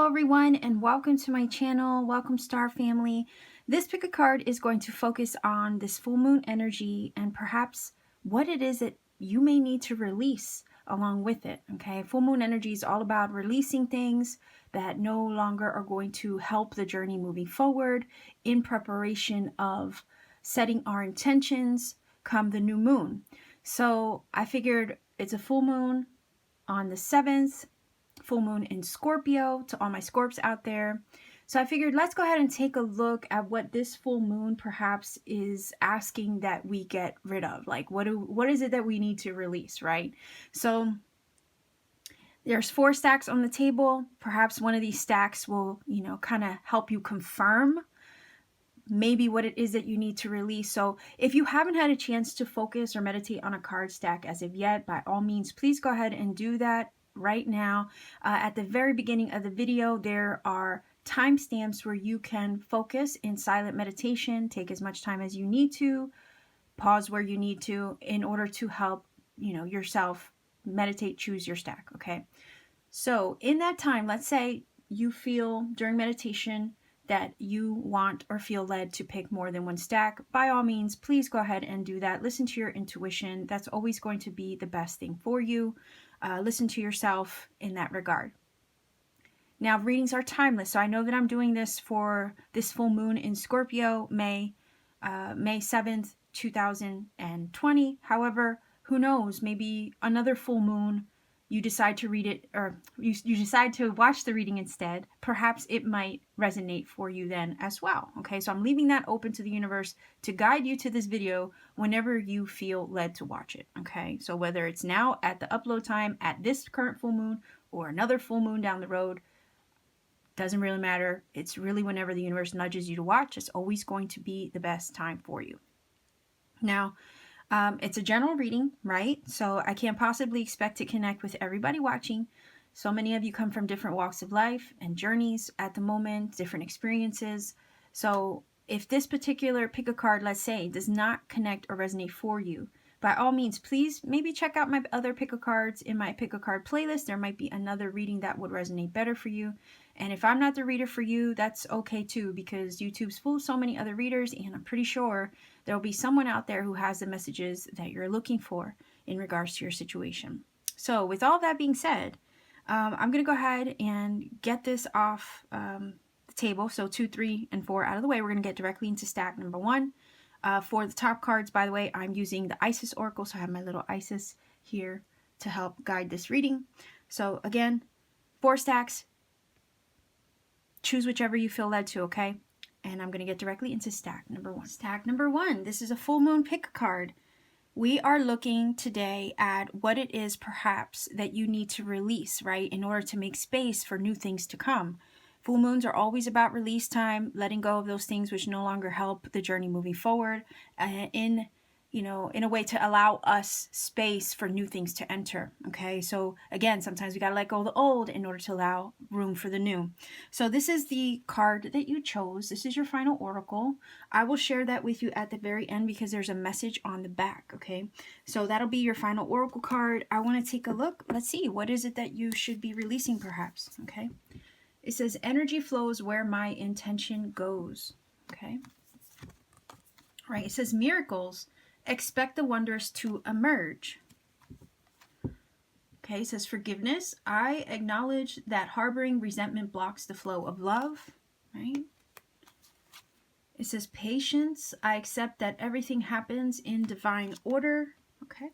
Hello everyone and welcome to my channel. Welcome Star Family. This pick a card is going to focus on this full moon energy and perhaps what it is that you may need to release along with it. Okay, full moon energy is all about releasing things that no longer are going to help the journey moving forward in preparation of setting our intentions come the new moon. So I figured it's a full moon on the 7th, full moon in Scorpio, to all my Scorps out there. So I figured let's go ahead and take a look at what this full moon perhaps is asking that we get rid of. Like what is it that we need to release, right? So there's 4 stacks on the table. Perhaps one of these stacks will, kind of help you confirm maybe what it is that you need to release. So if you haven't had a chance to focus or meditate on a card stack as of yet, by all means, please go ahead and do that right now. At the very beginning of the video, there are timestamps where you can focus in silent meditation, take as much time as you need to, pause where you need to, in order to help, yourself meditate, choose your stack, okay? So in that time, let's say you feel during meditation that you want or feel led to pick more than one stack. By all means, please go ahead and do that. Listen to your intuition. That's always going to be the best thing for you. Listen to yourself in that regard. Now, readings are timeless. So I know that I'm doing this for this full moon in Scorpio, May 7th, 2020. However, who knows, maybe another full moon, you decide to read it, or you decide to watch the reading instead. Perhaps it might resonate for you then as well. Okay, so I'm leaving that open to the universe to guide you to this video whenever you feel led to watch it. Okay, so whether it's now at the upload time at this current full moon or another full moon down the road, doesn't really matter. It's really whenever the universe nudges you to watch, it's always going to be the best time for you. Now, it's a general reading, right? So I can't possibly expect to connect with everybody watching. So many of you come from different walks of life and journeys at the moment, different experiences. So if this particular pick a card, let's say, does not connect or resonate for you, by all means, please maybe check out my other pick a cards in my pick a card playlist. There might be another reading that would resonate better for you. And if I'm not the reader for you, that's okay too, because YouTube's full of so many other readers, and I'm pretty sure there will be someone out there who has the messages that you're looking for in regards to your situation. So with all that being said, I'm going to go ahead and get this off the table. So 2, 3, and 4 out of the way. We're going to get directly into stack number 1. For the top cards, by the way, I'm using the Isis Oracle. So I have my little Isis here to help guide this reading. So again, 4 stacks. Choose whichever you feel led to, okay? And I'm going to get directly into stack number 1. Stack number 1, this is a full moon pick card. We are looking today at what it is perhaps that you need to release, right? In order to make space for new things to come. Full moons are always about release time, letting go of those things which no longer help the journey moving forward, in a way to allow us space for new things to enter. Okay, so again, sometimes we got to let go of the old in order to allow room for the new. So this is the card that you chose. This is your final oracle. I will share that with you at the very end because there's a message on the back. Okay, so that'll be your final oracle card. I want to take a look. Let's see, what is it that you should be releasing perhaps? Okay, it says energy flows where my intention goes. Okay, all right, it says miracles. Expect the wonders to emerge. Okay, it says forgiveness. I acknowledge that harboring resentment blocks the flow of love, right? It says patience. I accept that everything happens in divine order. Okay.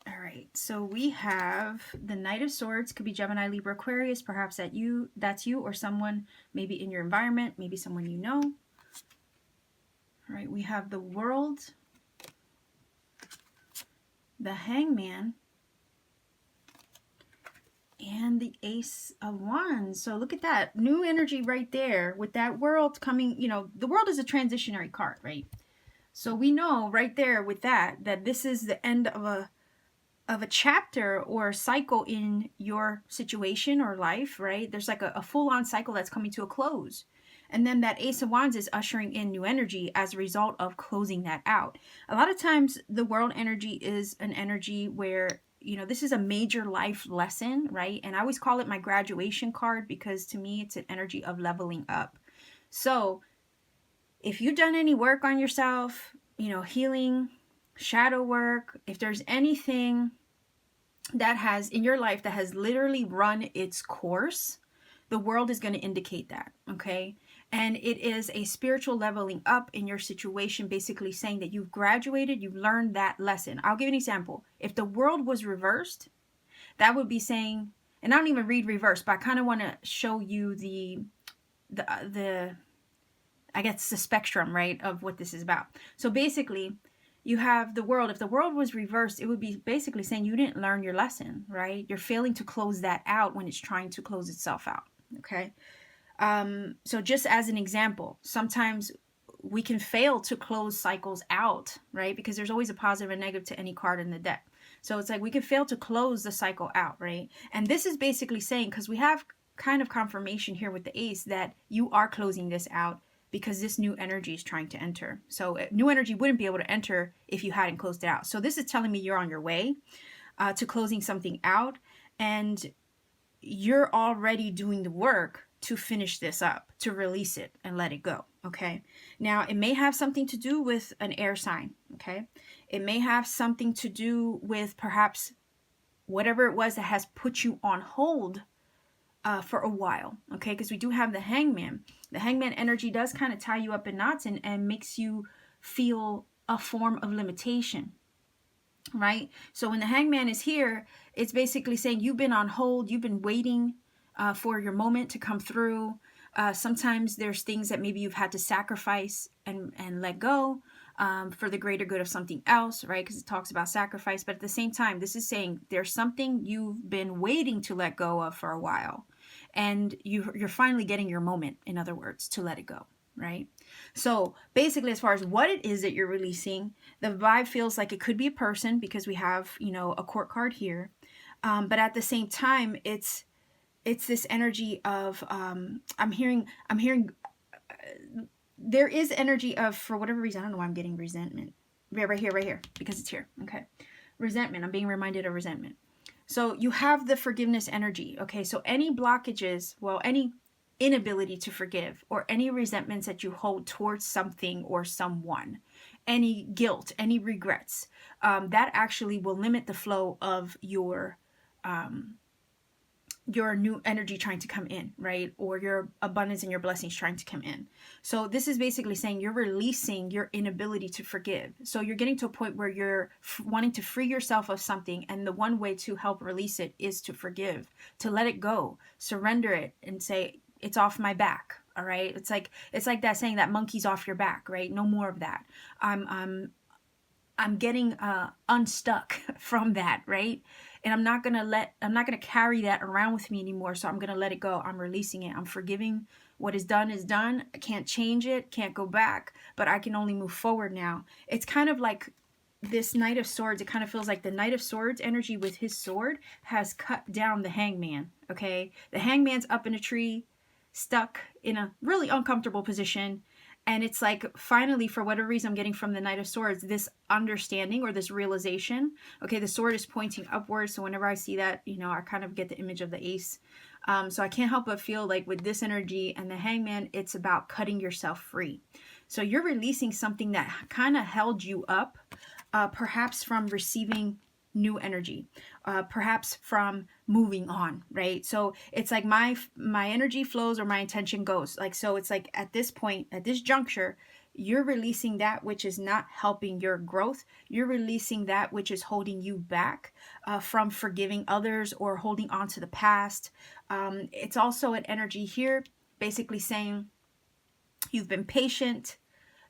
All right, so we have the Knight of Swords. Could be Gemini, Libra, Aquarius. Perhaps that's you or someone maybe in your environment, maybe someone you know. All right, we have the World, the Hangman, and the Ace of Wands. So look at that. New energy right there with that World coming. The World is a transitionary card, right? So we know right there with that this is the end of a chapter or a cycle in your situation or life, right? There's like a full-on cycle that's coming to a close. And then that Ace of Wands is ushering in new energy as a result of closing that out. A lot of times the World energy is an energy where this is a major life lesson, right? And I always call it my graduation card because to me, it's an energy of leveling up. So if you've done any work on yourself, healing, shadow work, if there's anything that has in your life that has literally run its course, the world is going to indicate that, okay? And it is a spiritual leveling up in your situation, basically saying that you've graduated, you've learned that lesson. I'll give you an example. If the world was reversed, that would be saying, and I don't even read reverse, but I kind of want to show you the I guess the spectrum, right, of what this is about. So basically, you have the world. If the world was reversed, it would be basically saying you didn't learn your lesson, right? You're failing to close that out when it's trying to close itself out, okay? So just as an example, sometimes we can fail to close cycles out, right? Because there's always a positive and negative to any card in the deck. So it's like we can fail to close the cycle out, right? And this is basically saying, because we have kind of confirmation here with the ace that you are closing this out because this new energy is trying to enter. So new energy wouldn't be able to enter if you hadn't closed it out. So this is telling me you're on your way to closing something out, and you're already doing the work to finish this up, to release it and let it go, okay? Now, it may have something to do with an air sign, okay? It may have something to do with perhaps whatever it was that has put you on hold for a while, okay? Because we do have the hangman. The hangman energy does kind of tie you up in knots and makes you feel a form of limitation, right? So when the hangman is here, it's basically saying you've been on hold, you've been waiting for your moment to come through. Sometimes there's things that maybe you've had to sacrifice and let go for the greater good of something else, right? Because it talks about sacrifice. But at the same time, this is saying there's something you've been waiting to let go of for a while. And you're finally getting your moment, in other words, to let it go, right? So basically, as far as what it is that you're releasing, the vibe feels like it could be a person because we have, a court card here. But at the same time, it's this energy of I'm hearing there is energy of, for whatever reason, I don't know why I'm getting resentment. Right here, because it's here. Okay. Resentment. I'm being reminded of resentment. So you have the forgiveness energy. Okay. So any blockages, any inability to forgive or any resentments that you hold towards something or someone, any guilt, any regrets, that actually will limit the flow of your new energy trying to come in, right? Or your abundance and your blessings trying to come in. So this is basically saying you're releasing your inability to forgive. So you're getting to a point where you're wanting to free yourself of something. And the one way to help release it is to forgive, to let it go, surrender it and say, it's off my back. All right. It's like that saying that monkey's off your back, right? No more of that. I'm getting unstuck from that, right? And I'm not gonna carry that around with me anymore. So I'm gonna let it go. I'm releasing it. I'm forgiving. What is done is done. I can't change it, can't go back, but I can only move forward now. It's kind of like this Knight of Swords. It kind of feels like the Knight of Swords energy with his sword has cut down the hangman. Okay. The hangman's up in a tree, stuck in a really uncomfortable position. And it's like, finally, for whatever reason I'm getting from the Knight of Swords, this understanding or this realization. Okay, the sword is pointing upwards. So whenever I see that, I kind of get the image of the ace. So I can't help but feel like with this energy and the hangman, it's about cutting yourself free. So you're releasing something that kind of held you up, perhaps from receiving new energy, perhaps from moving on, right? So it's like my energy flows or my intention goes. Like, so it's like at this point, at this juncture, you're releasing that which is not helping your growth. You're releasing that which is holding you back from forgiving others or holding on to the past. It's also an energy here basically saying you've been patient.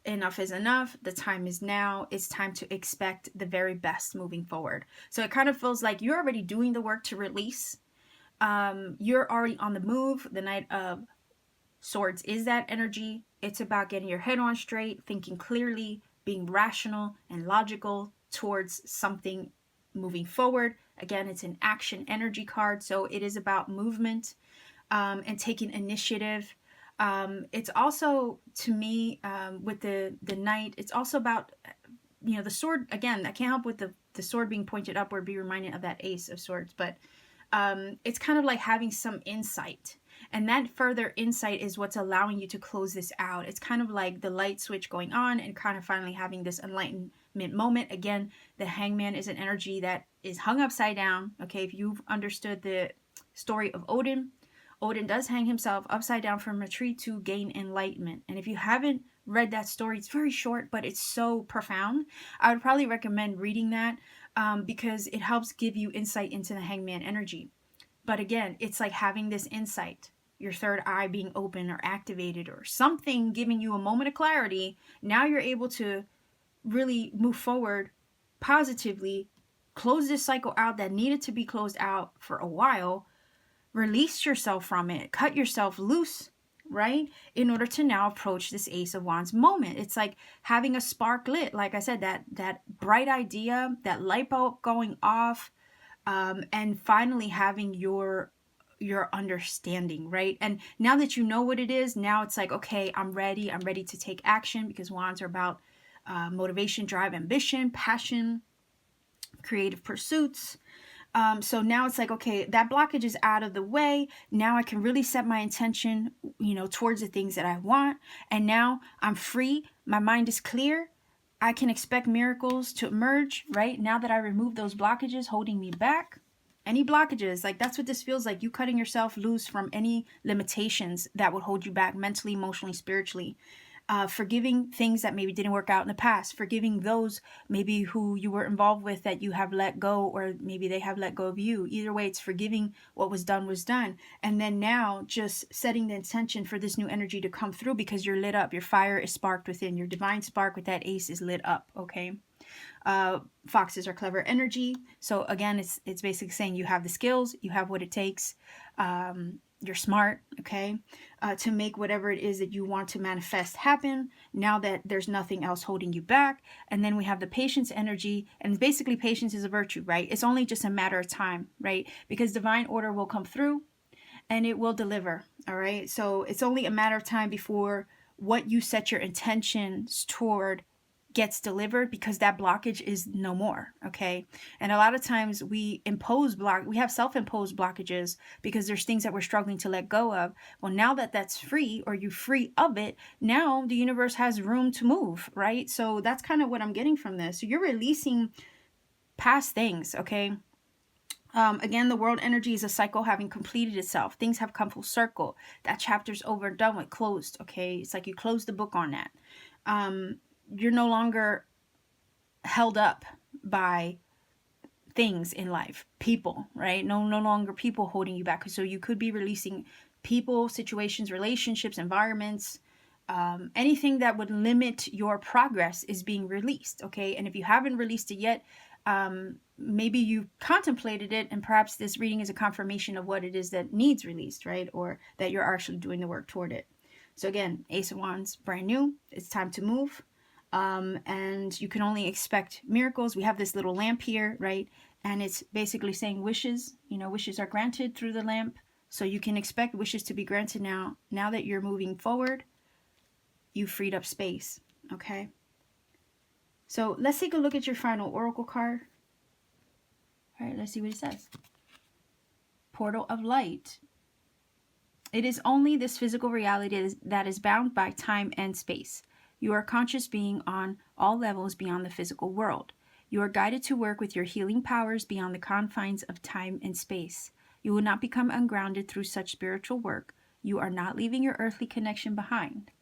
Enough is enough. The time is now. It's time to expect the very best moving forward. So it kind of feels like you're already doing the work to release. You're already on the move. The Knight of Swords is that energy. It's about getting your head on straight, thinking clearly, being rational and logical towards something moving forward. Again, it's an action energy card. So it is about movement and taking initiative. It's also, to me, with the knight, it's also about, the sword. Again, I can't help with the the sword being pointed upward be reminded of that Ace of Swords. But it's kind of like having some insight. And that further insight is what's allowing you to close this out. It's kind of like the light switch going on and kind of finally having this enlightenment moment. Again, the Hangman is an energy that is hung upside down. Okay, if you've understood the story of Odin, Odin does hang himself upside down from a tree to gain enlightenment. And if you haven't read that story, it's very short, but it's so profound. I would probably recommend reading that because it helps give you insight into the Hangman energy. But again, it's like having this insight, your third eye being open or activated or something giving you a moment of clarity. Now you're able to really move forward positively, close this cycle out that needed to be closed out for a while, release yourself from it, cut yourself loose, right? In order to now approach this Ace of Wands moment. It's like having a spark lit. Like I said, that bright idea, that light bulb going off, and finally having your understanding, right? And now that you know what it is, now it's like, okay, I'm ready to take action, because wands are about motivation, drive, ambition, passion, creative pursuits. So now it's like, okay, that blockage is out of the way. Now I can really set my intention, towards the things that I want. And now I'm free. My mind is clear. I can expect miracles to emerge, right? Now that I remove those blockages holding me back. Any blockages, like that's what this feels like. You cutting yourself loose from any limitations that would hold you back mentally, emotionally, spiritually. Forgiving things that maybe didn't work out in the past, forgiving those maybe who you were involved with that you have let go, or maybe they have let go of you. Either way, it's forgiving what was done. And then now just setting the intention for this new energy to come through, because you're lit up. Your fire is sparked within. Your divine spark with that Ace is lit up, okay? Foxes are clever energy. So again, it's basically saying you have the skills, you have what it takes. You're smart, okay, to make whatever it is that you want to manifest happen, now that there's nothing else holding you back. And then we have the patience energy, and basically patience is a virtue, right? It's only just a matter of time, right? Because divine order will come through and it will deliver, all right? So it's only a matter of time before what you set your intentions toward gets delivered, because that blockage is no more, okay? And a lot of times we have self-imposed blockages because there's things that we're struggling to let go of. Well, now that that's free, or you're free of it, now the universe has room to move, right? So that's kind of what I'm getting from this. So you're releasing past things, okay? Again, the world energy is a cycle having completed itself. Things have come full circle. That chapter's over, done with, closed, okay? It's like you closed the book on that. You're no longer held up by things in life, people, right? No longer people holding you back. So you could be releasing people, situations, relationships, environments, anything that would limit your progress is being released, okay? And if you haven't released it yet, maybe you contemplated it, and perhaps this reading is a confirmation of what it is that needs released, right? Or that you're actually doing the work toward it. So again, Ace of Wands, brand new. It's time to move. And you can only expect miracles. We have this little lamp here, right? And it's basically saying wishes, wishes are granted through the lamp. So you can expect wishes to be granted now. Now that you're moving forward, you freed up space, okay? So let's take a look at your final oracle card. All right, let's see what it says. Portal of light. It is only this physical reality that is bound by time and space. You are a conscious being on all levels beyond the physical world. You are guided to work with your healing powers beyond the confines of time and space. You will not become ungrounded through such spiritual work. You are not leaving your earthly connection behind.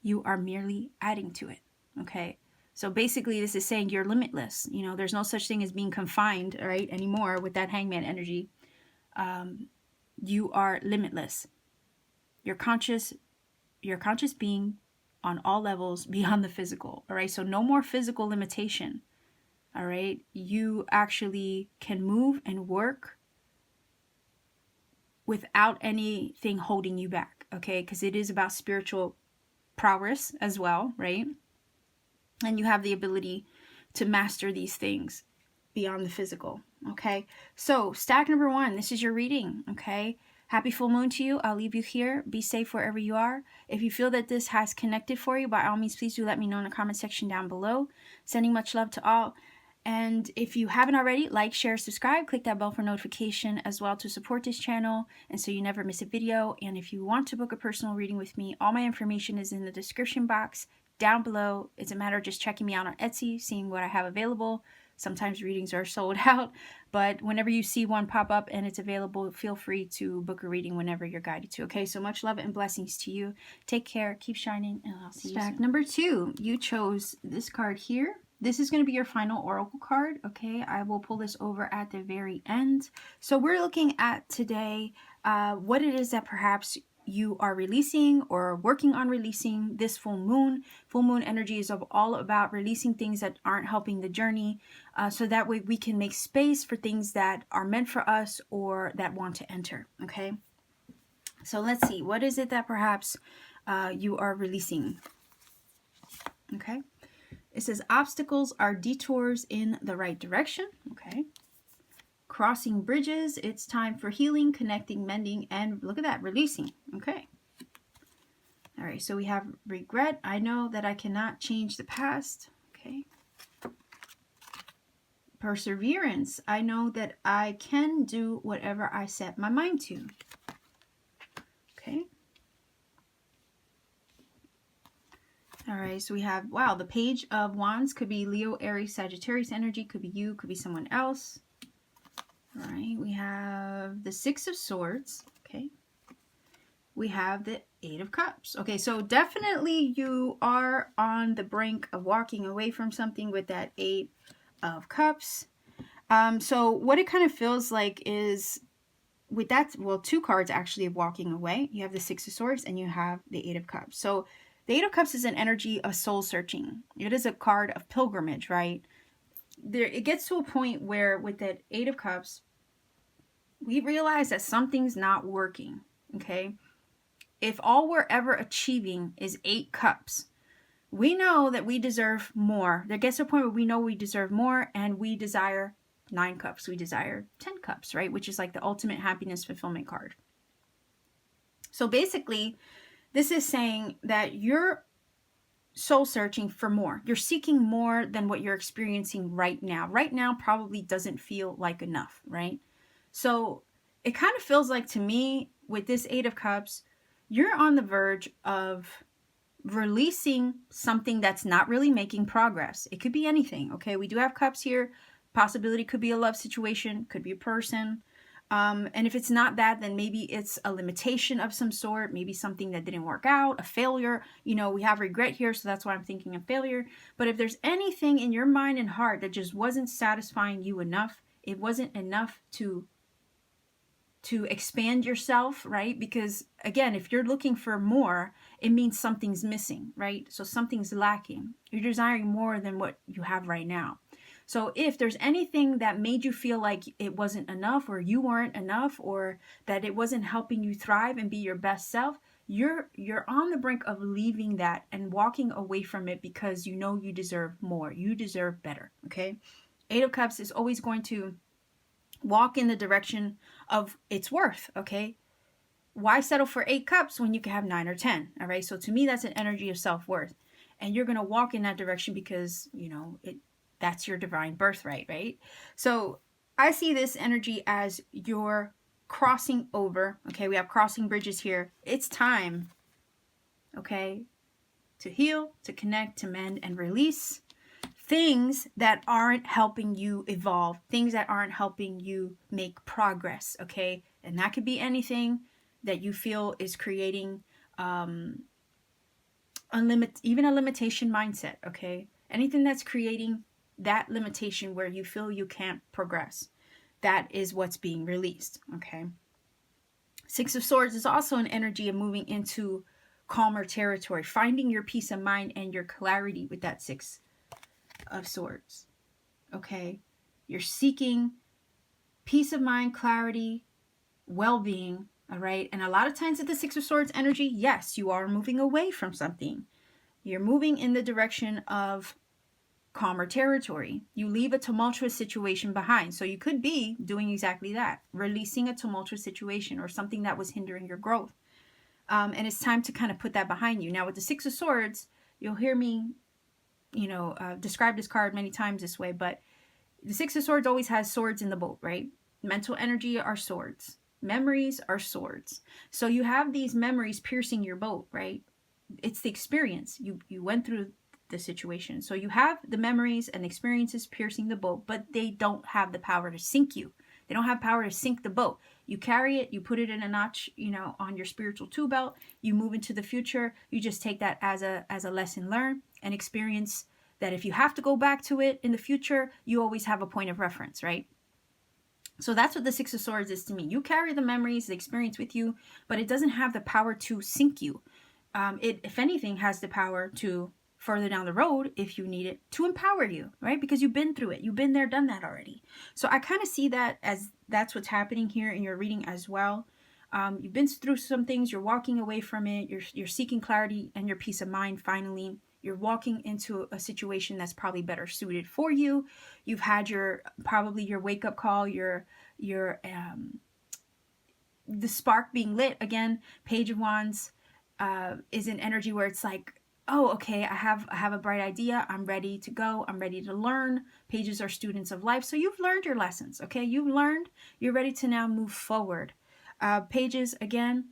You are merely adding to it, okay? So basically this is saying you're limitless. There's no such thing as being confined, right, anymore with that Hangman energy. You are limitless. You're conscious being on all levels beyond the physical, all right? So no more physical limitation, all right? You actually can move and work without anything holding you back, okay? Because it is about spiritual prowess as well, right? And you have the ability to master these things beyond the physical, okay? So stack number 1, this is your reading, okay? Happy full moon to you. I'll leave you here. Be safe wherever you are. If you feel that this has connected for you, by all means, please do let me know in the comment section down below. Sending much love to all. And if you haven't already, like, share, subscribe, click that bell for notification as well to support this channel and so you never miss a video. And if you want to book a personal reading with me, all my information is in the description box down below. It's a matter of just checking me out on Etsy, seeing what I have available. Sometimes readings are sold out, but whenever you see one pop up and it's available, feel free to book a reading whenever you're guided to. Okay, so much love and blessings to you. Take care, keep shining, and I'll see you soon. Stack number 2, you chose this card here. This is going to be your final oracle card, okay? I will pull this over at the very end. So we're looking at today what it is that perhaps you are releasing or working on releasing this full moon. Full moon energy is all about releasing things that aren't helping the journey, so that way we can make space for things that are meant for us or that want to enter, okay? So let's see, what is it that perhaps you are releasing, okay? It says obstacles are detours in the right direction. Okay. Crossing bridges. It's time for healing, connecting, mending, and look at that, releasing. Okay. All right. So we have regret. I know that I cannot change the past. Okay. Perseverance. I know that I can do whatever I set my mind to. Okay. All right, so we have, wow, the Page of Wands could be Leo, Aries, Sagittarius energy. Could be you, could be someone else. All right, we have the Six of Swords. Okay. We have the Eight of Cups. Okay, so definitely you are on the brink of walking away from something with that Eight of Cups. So what it kind of feels like is with that, well, 2 cards actually of walking away. You have the Six of Swords and you have the Eight of Cups. So the Eight of Cups is an energy of soul searching. It is a card of pilgrimage, right? It gets to a point where with that Eight of Cups, we realize that something's not working, okay? If all we're ever achieving is 8 cups, we know that we deserve more. There gets to a point where we know we deserve more and we desire 9 cups. We desire 10 cups, right? Which is like the ultimate happiness fulfillment card. So basically, this is saying that you're soul searching for more. You're seeking more than what you're experiencing right now. Right now probably doesn't feel like enough, right? So it kind of feels like to me with this Eight of Cups, you're on the verge of releasing something that's not really making progress. It could be anything, okay? We do have cups here. Possibility could be a love situation, could be a person. And if it's not that, then maybe it's a limitation of some sort, maybe something that didn't work out, a failure. You know, we have regret here, so that's why I'm thinking of failure. But if there's anything in your mind and heart that just wasn't satisfying you enough, it wasn't enough to expand yourself, right? Because again, if you're looking for more, it means something's missing, right? So something's lacking. You're desiring more than what you have right now. So if there's anything that made you feel like it wasn't enough or you weren't enough or that it wasn't helping you thrive and be your best self, you're on the brink of leaving that and walking away from it because you know you deserve more. You deserve better, okay? Eight of Cups is always going to walk in the direction of its worth, okay? Why settle for 8 cups when you can have 9 or 10, all right? So to me, that's an energy of self-worth. And you're going to walk in that direction because, you know, that's your divine birthright, right? So I see this energy as you're crossing over, okay? We have crossing bridges here. It's time, okay, to heal, to connect, to mend, and release things that aren't helping you evolve, things that aren't helping you make progress, okay? And that could be anything that you feel is creating even a limitation mindset, okay? Anything that's creating that limitation where you feel you can't progress, that is what's being released, okay? Six of Swords is also an energy of moving into calmer territory, finding your peace of mind and your clarity with that Six of Swords, okay? You're seeking peace of mind, clarity, well-being, all right? And a lot of times with the Six of Swords energy, yes, you are moving away from something. You're moving in the direction of calmer territory. You leave a tumultuous situation behind. So you could be doing exactly that, releasing a tumultuous situation or something that was hindering your growth. And it's time to kind of put that behind you. Now with the Six of Swords, you'll hear me, describe this card many times this way, but the Six of Swords always has swords in the boat, right? Mental energy are swords. Memories are swords. So you have these memories piercing your boat, right? It's the experience. You went through the situation. So you have the memories and experiences piercing the boat, but they don't have the power to sink you. They don't have power to sink the boat. You carry it, you put it in a notch, on your spiritual tool belt, you move into the future, you just take that as a lesson learned and experience that if you have to go back to it in the future, you always have a point of reference, right? So that's what the Six of Swords is to me. You carry the memories, the experience with you, but it doesn't have the power to sink you. It, if anything, has the power to further down the road, if you need it, to empower you, right? Because you've been through it. You've been there, done that already. So I kind of see that as that's what's happening here in your reading as well. You've been through some things. You're walking away from it. You're seeking clarity and your peace of mind finally. You're walking into a situation that's probably better suited for you. You've had probably your wake-up call, your the spark being lit again. Page of Wands is an energy where it's like, oh, okay, I have a bright idea. I'm ready to go. I'm ready to learn. Pages are students of life. So you've learned your lessons, okay? You've learned. You're ready to now move forward. Pages, again,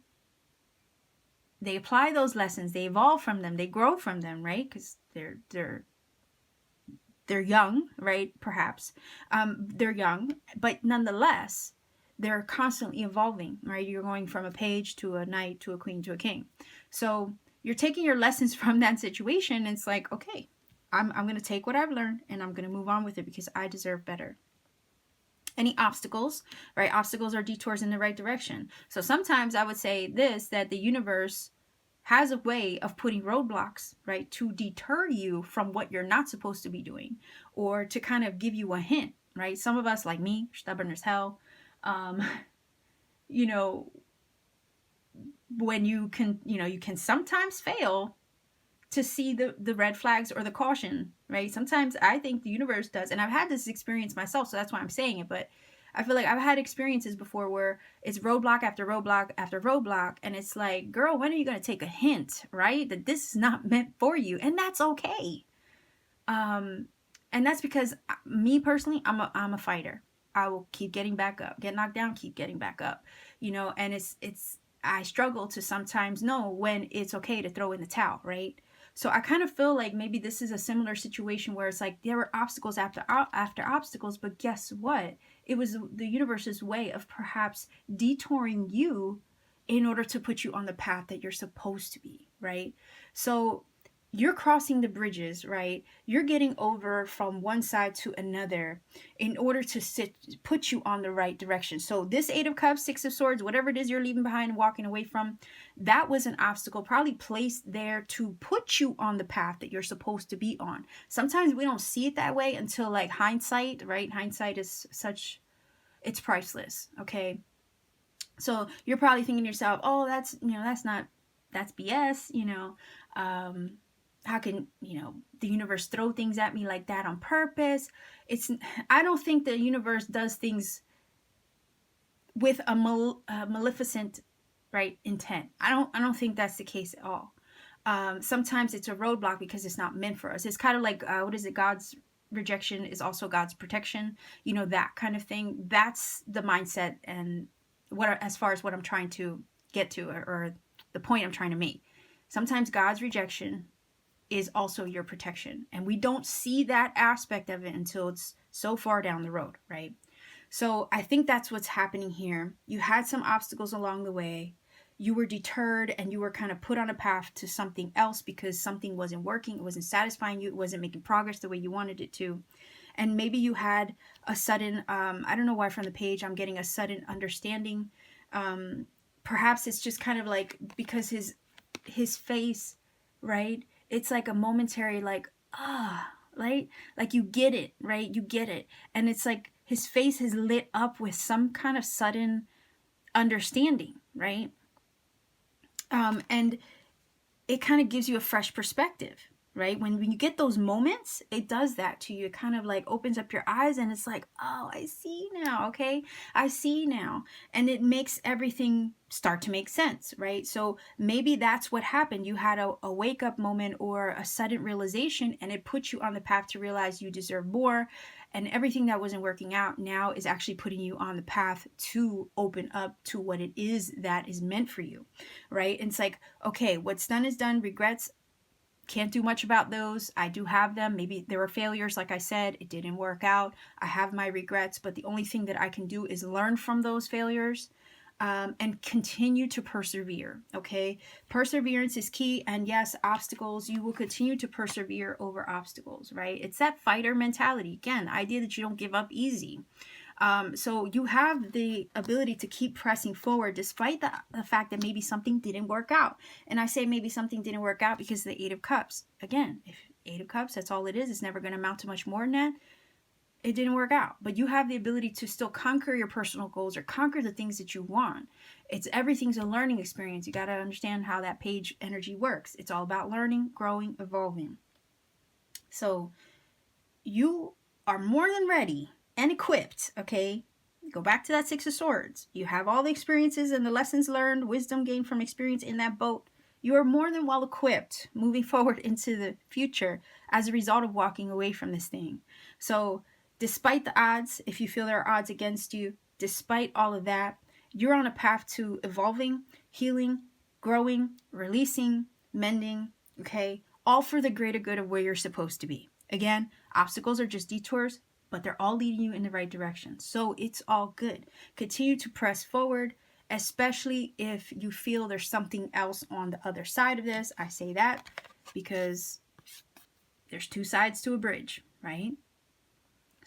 they apply those lessons. They evolve from them. They grow from them, right? Because they're young, right? Perhaps they're young, but nonetheless, they're constantly evolving, right? You're going from a page to a knight to a queen to a king. So you're taking your lessons from that situation. And it's like, okay, I'm going to take what I've learned and I'm going to move on with it because I deserve better. Any obstacles, right? Obstacles are detours in the right direction. So sometimes I would say that the universe has a way of putting roadblocks, right, to deter you from what you're not supposed to be doing, or to kind of give you a hint, right? Some of us, like me, stubborn as hell, when you can sometimes fail to see the red flags or the caution, right? Sometimes I think the universe does, and I've had this experience myself, so that's why I'm saying it, but I feel like I've had experiences before where it's roadblock after roadblock after roadblock, and it's like, girl, when are you going to take a hint, right? That this is not meant for you, and that's okay. And that's because me personally, I'm a fighter. I will keep getting back up, get knocked down, keep getting back up, and it's I struggle to sometimes know when it's okay to throw in the towel, right? So I kind of feel like maybe this is a similar situation where it's like there were obstacles after obstacles, but guess what? It was the universe's way of perhaps detouring you in order to put you on the path that you're supposed to be, right? So you're crossing the bridges, right? You're getting over from one side to another in order to put you on the right direction. So this Eight of Cups, Six of Swords, whatever it is you're leaving behind and walking away from, that was an obstacle probably placed there to put you on the path that you're supposed to be on. Sometimes we don't see it that way until like hindsight, right? Hindsight is it's priceless, okay? So you're probably thinking to yourself, oh, that's BS, how can the universe throw things at me like that on purpose? I don't think the universe does things with a maleficent, right, intent. I don't think that's the case at all. Sometimes it's a roadblock because it's not meant for us. It's kind of like God's rejection is also God's protection, that kind of thing. That's the mindset, and as far as what I'm trying to get to, or the point I'm trying to make. Sometimes God's rejection is also your protection, and we don't see that aspect of it until it's so far down the road, right? So I think that's what's happening here. You had some obstacles along the way. You were deterred and you were kind of put on a path to something else because something wasn't working, it wasn't satisfying you, it wasn't making progress the way you wanted it to. And maybe you had a sudden, I don't know why from the page I'm getting a sudden understanding. Perhaps it's just kind of like because his face, right? It's like a momentary like, right? Like you get it, right? You get it. And it's like his face is lit up with some kind of sudden understanding, right? And it kind of gives you a fresh perspective. right? When you get those moments, it does that to you. It kind of like opens up your eyes and it's like, oh, I see now, okay? I see now. And it makes everything start to make sense, right? So maybe that's what happened. You had a wake up moment or a sudden realization, and it put you on the path to realize you deserve more. And everything that wasn't working out now is actually putting you on the path to open up to what it is that is meant for you, right? And it's like, okay, what's done is done. Regrets, can't do much about those. I do have them. Maybe there were failures. Like I said, it didn't work out. I have my regrets, but the only thing that I can do is learn from those failures, and continue to persevere. Okay. Perseverance is key. And yes, obstacles, you will continue to persevere over obstacles, right? It's that fighter mentality. Again, the idea that you don't give up easy. So you have the ability to keep pressing forward despite the fact that maybe something didn't work out. And I say maybe something didn't work out because of the Eight of Cups. Again, if Eight of Cups, that's all it is. It's never going to amount to much more than that. It didn't work out. But you have the ability to still conquer your personal goals or conquer the things that you want. Everything's a learning experience. You got to understand how that page energy works. It's all about learning, growing, evolving. So you are more than ready and equipped, okay? Go back to that Six of Swords. You have all the experiences and the lessons learned, wisdom gained from experience in that boat. You are more than well equipped moving forward into the future as a result of walking away from this thing. So despite the odds, if you feel there are odds against you, despite all of that, you're on a path to evolving, healing, growing, releasing, mending, okay? All for the greater good of where you're supposed to be. Again, obstacles are just detours, but they're all leading you in the right direction. So it's all good. Continue to press forward, especially if you feel there's something else on the other side of this. I say that because there's two sides to a bridge, right?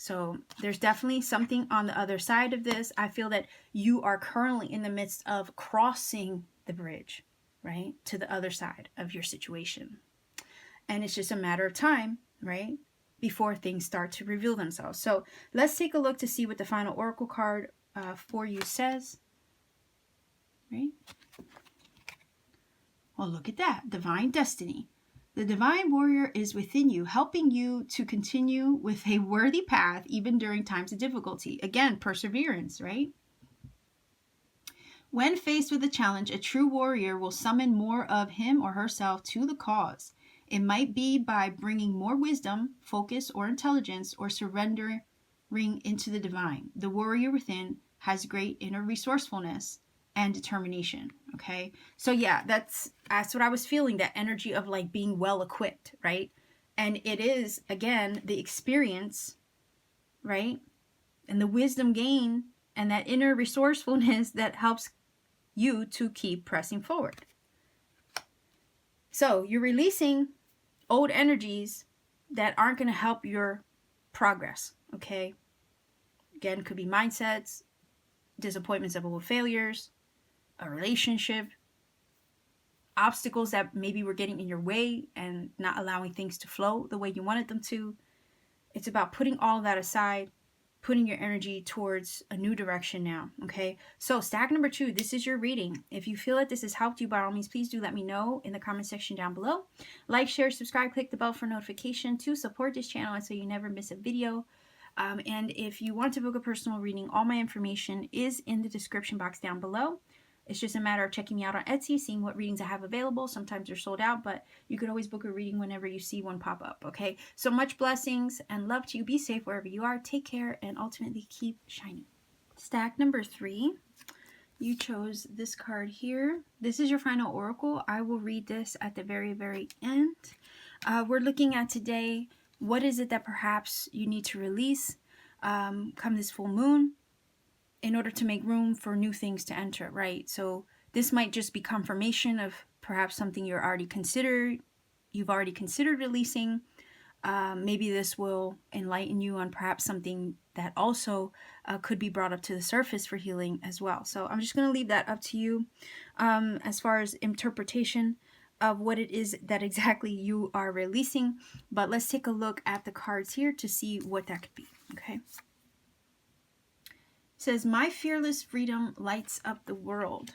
So there's definitely something on the other side of this. I feel that you are currently in the midst of crossing the bridge, right, to the other side of your situation. And it's just a matter of time, right, before things start to reveal themselves. So let's take a look to see what the final oracle card for you says. Right? Well, look at that. Divine destiny. The divine warrior is within you, helping you to continue with a worthy path even during times of difficulty. Again, perseverance, right? When faced with a challenge, a true warrior will summon more of him or herself to the cause. It might be by bringing more wisdom, focus, or intelligence, or surrendering into the divine. The warrior within has great inner resourcefulness and determination. Okay, so yeah, that's what I was feeling, that energy of like being well equipped, right? And it is, again, the experience, right, and the wisdom gain and that inner resourcefulness that helps you to keep pressing forward. So you're releasing old energies that aren't going to help your progress, okay? Again, could be mindsets, disappointments of old failures, a relationship, obstacles that maybe were getting in your way and not allowing things to flow the way you wanted them to. It's about putting all that aside, putting your energy towards a new direction now, okay? So stack number 2, this is your reading. If you feel that this has helped you, by all means, please do let me know in the comment section down below. Like, share, subscribe, click the bell for notification to support this channel and so you never miss a video. And if you want to book a personal reading, all my information is in the description box down below. It's just a matter of checking me out on Etsy, seeing what readings I have available. Sometimes they're sold out, but you could always book a reading whenever you see one pop up, okay? So much blessings and love to you. Be safe wherever you are. Take care and ultimately keep shining. Stack number 3. You chose this card here. This is your final oracle. I will read this at the very, very end. We're looking at today, what is it that perhaps you need to release come this full moon, in order to make room for new things to enter, right? So this might just be confirmation of perhaps something you've already considered releasing. Maybe this will enlighten you on perhaps something that also could be brought up to the surface for healing as well. So I'm just going to leave that up to you as far as interpretation of what it is that exactly you are releasing. But let's take a look at the cards here to see what that could be, okay? It says, my fearless freedom lights up the world.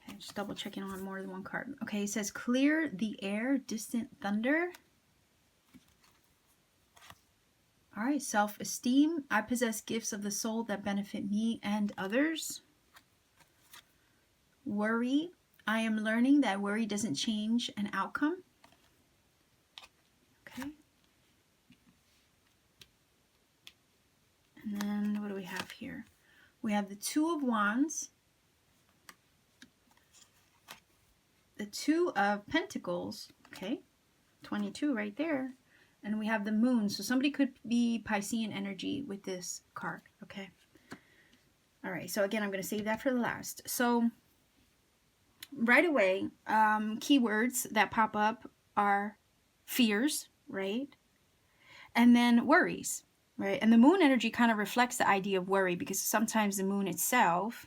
Okay. just double checking on more than one card. Okay, it says clear the air, distant thunder. All right, self-esteem. I possess gifts of the soul that benefit me and others. Worry. I am learning that worry doesn't change an outcome. Okay. And then what do we have here? We have the Two of Wands, the Two of Pentacles, okay, 22 right there, and we have the Moon. So somebody could be Piscean energy with this card, okay? All right, so again, I'm going to save that for the last. So right away, keywords that pop up are fears, right? And then worries, right? And the Moon energy kind of reflects the idea of worry, because sometimes the Moon itself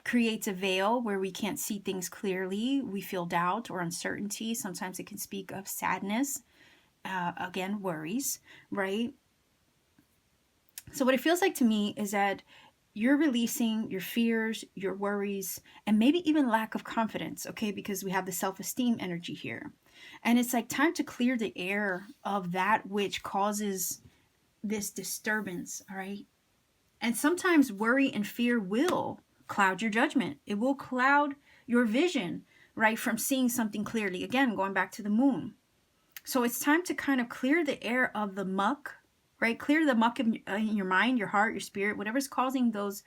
creates a veil where we can't see things clearly. We feel doubt or uncertainty. Sometimes it can speak of sadness, again, worries, right? So what it feels like to me is that you're releasing your fears, your worries, and maybe even lack of confidence, okay? Because we have the self-esteem energy here. And it's like time to clear the air of that which causes this disturbance, all right? And sometimes worry and fear will cloud your judgment. It will cloud your vision, right, from seeing something clearly. Again, going back to the Moon. So it's time to kind of clear the air of the muck, right? Clear the muck in your mind, your heart, your spirit, whatever's causing those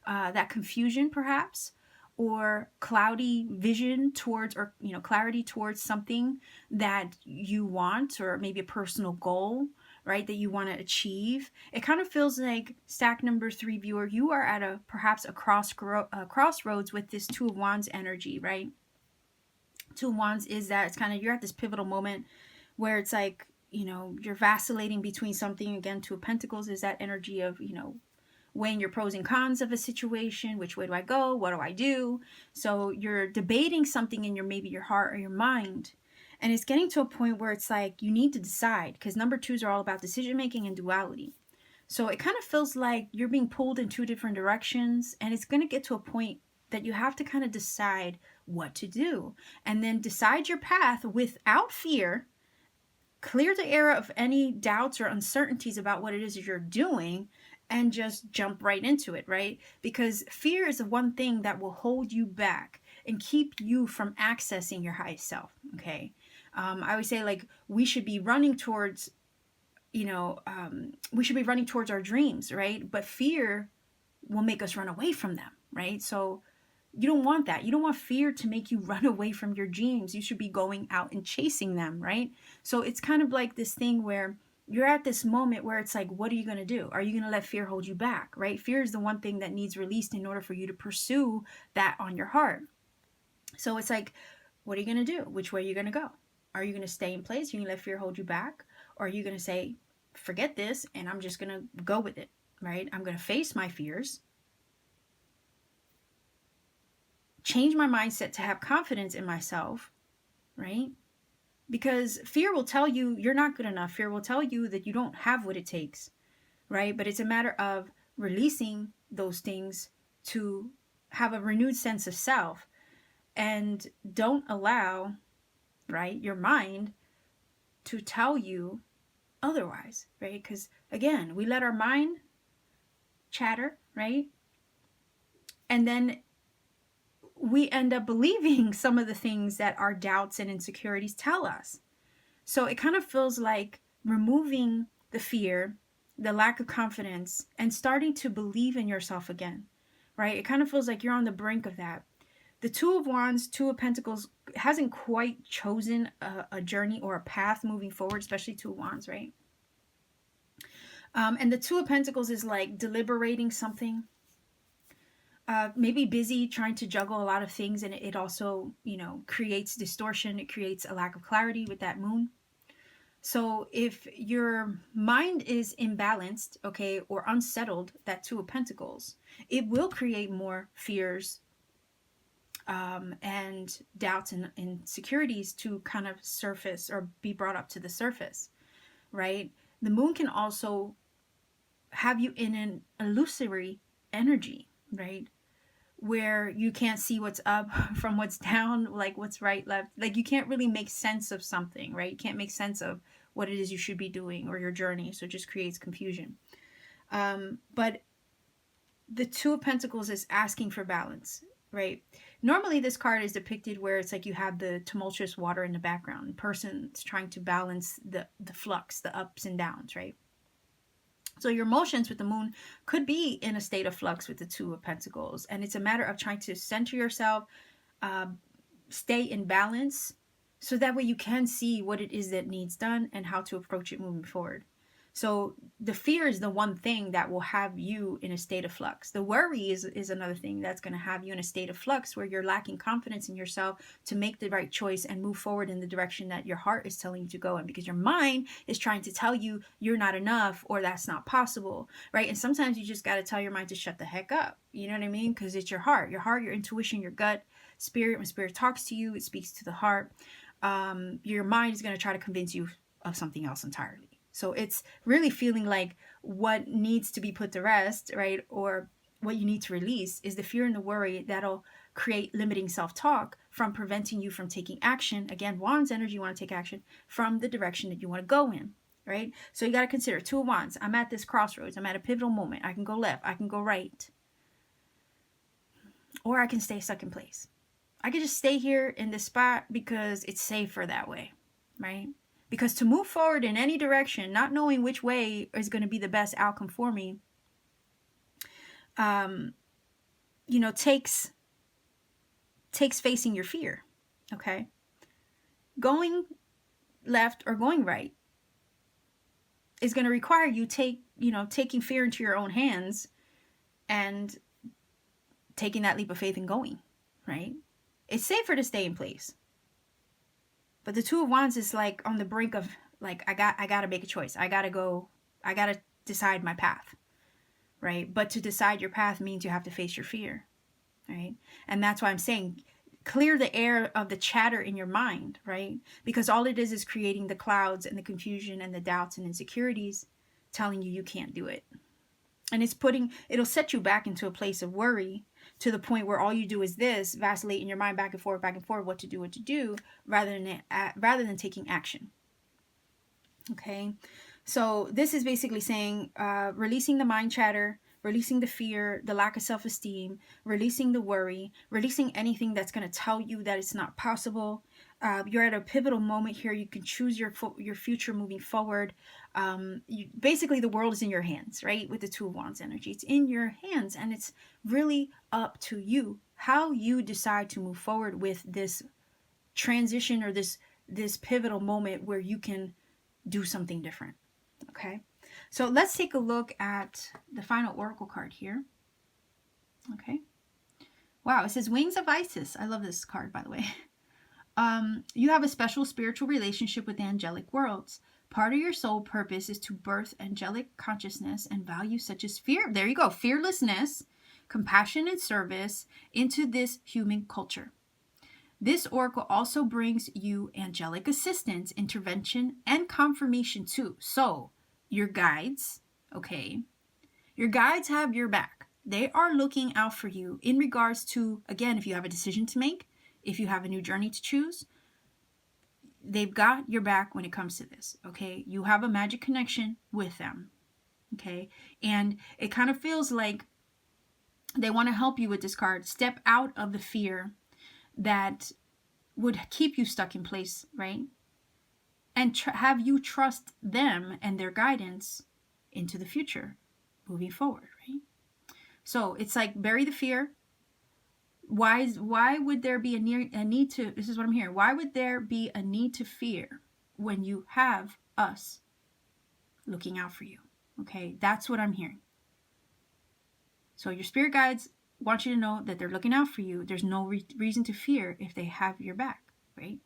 that confusion perhaps, or cloudy vision towards, or clarity towards something that you want, or maybe a personal goal, right, that you want to achieve. It kind of feels like, stack number 3 viewer, you are at perhaps a crossroads with this Two of Wands energy, right? Two of Wands is that it's kind of, you're at this pivotal moment where it's like, you're vacillating between something. Again, Two of Pentacles is that energy of, weighing your pros and cons of a situation. Which way do I go? What do I do? So you're debating something in maybe your heart or your mind. And it's getting to a point where it's like you need to decide, because number 2s are all about decision making and duality. So it kind of feels like you're being pulled in 2 different directions, and it's going to get to a point that you have to kind of decide what to do, and then decide your path without fear. Clear the air of any doubts or uncertainties about what it is that you're doing, and just jump right into it, right? Because fear is the one thing that will hold you back and keep you from accessing your highest self, okay? I always say, like, we should be running towards, we should be running towards our dreams, right? But fear will make us run away from them, right? So you don't want that. You don't want fear to make you run away from your dreams. You should be going out and chasing them, right? So it's kind of like this thing where you're at this moment where it's like, what are you going to do? Are you going to let fear hold you back, right? Fear is the one thing that needs released in order for you to pursue that on your heart. So it's like, what are you going to do? Which way are you going to go? Are you going to stay in place? Are you going to let fear hold you back? Or are you going to say, forget this, and I'm just going to go with it, right? I'm going to face my fears, change my mindset to have confidence in myself, right? Because fear will tell you you're not good enough. Fear will tell you that you don't have what it takes, right? But it's a matter of releasing those things to have a renewed sense of self, and don't allow, right, your mind to tell you otherwise, right? Because again, we let our mind chatter, right? And then we end up believing some of the things that our doubts and insecurities tell us. So it kind of feels like removing the fear, the lack of confidence, and starting to believe in yourself again, right? It kind of feels like you're on the brink of that. The Two of Wands, Two of Pentacles hasn't quite chosen a journey or a path moving forward, especially Two of Wands, right? And the Two of Pentacles is like deliberating something. Maybe busy trying to juggle a lot of things, and it also, creates distortion. It creates a lack of clarity with that Moon. So if your mind is imbalanced, okay, or unsettled, that Two of Pentacles, it will create more fears and doubts and insecurities to kind of surface or be brought up to the surface, right? The Moon can also have you in an illusory energy, right? where you can't see what's up from what's down, like what's right, left. Like you can't really make sense of something, right? You can't make sense of what it is you should be doing or your journey. So it just creates confusion. But the Two of Pentacles is asking for balance, right? Normally this card is depicted where it's like you have the tumultuous water in the background. The person's trying to balance the flux, the ups and downs, right? So your emotions with the moon could be in a state of flux with the Two of Pentacles. And it's a matter of trying to center yourself, uh, stay in balance, so that way you can see what it is that needs done and how to approach it moving forward. So the fear is the one thing that will have you in a state of flux. The worry is another thing that's going to have you in a state of flux where you're lacking confidence in yourself to make the right choice and move forward in the direction that your heart is telling you to go in, because your mind is trying to tell you you're not enough or that's not possible, right? And sometimes you just got to tell your mind to shut the heck up. You know what I mean? Because it's your heart, your intuition, your gut, spirit. When spirit talks to you, it speaks to the heart. Your mind is going to try to convince you of something else entirely. So it's really feeling like what needs to be put to rest, right? Or what you need to release is the fear and the worry that'll create limiting self-talk from preventing you from taking action. Again, Wands energy, you want to take action from the direction that you want to go in, right? So you got to consider Two of Wands. I'm at this crossroads. I'm at a pivotal moment. I can go left. I can go right. Or I can stay stuck in place. I could just stay here in this spot because it's safer that way, right? Because to move forward in any direction, not knowing which way is going to be the best outcome for me, takes facing your fear, okay? Going left or going right is going to require you taking fear into your own hands and taking that leap of faith and going, right? It's safer to stay in place. But the Two of Wands is like on the brink of like, I got to make a choice. I got to decide my path, right? But to decide your path means you have to face your fear, right? And that's why I'm saying clear the air of the chatter in your mind, right? Because all it is creating the clouds and the confusion and the doubts and insecurities telling you can't do it. And it'll set you back into a place of worry to the point where all you do is this, vacillate in your mind back and forth, what to do, rather than taking action. Okay, so this is basically saying releasing the mind chatter, releasing the fear, the lack of self-esteem, releasing the worry, releasing anything that's going to tell you that it's not possible. You're at a pivotal moment here. You can choose your future moving forward. Basically, the world is in your hands, right? With the Two of Wands energy, it's in your hands, and it's really up to you how you decide to move forward with this transition or this pivotal moment where you can do something different. Okay, so let's take a look at the final oracle card here. Okay, wow, it says Wings of Isis. I love this card, by the way. You have a special spiritual relationship with the angelic worlds. Part of your soul purpose is to birth angelic consciousness and values such as fear. There you go. Fearlessness, compassion, and service into this human culture. This oracle also brings you angelic assistance, intervention, and confirmation too. So, your guides, okay, your guides have your back. They are looking out for you in regards to, again, if you have a decision to make, if you have a new journey to choose, they've got your back when it comes to this, okay? You have a magic connection with them, okay? And it kind of feels like they want to help you with this card. Step out of the fear that would keep you stuck in place, right? And have you trust them and their guidance into the future, moving forward, right? So it's like bury the fear. Why would there be a need to, this is what I'm hearing, why would there be a need to fear when you have us looking out for you? Okay, that's what I'm hearing. So your spirit guides want you to know that they're looking out for you. There's no reason to fear if they have your back, right?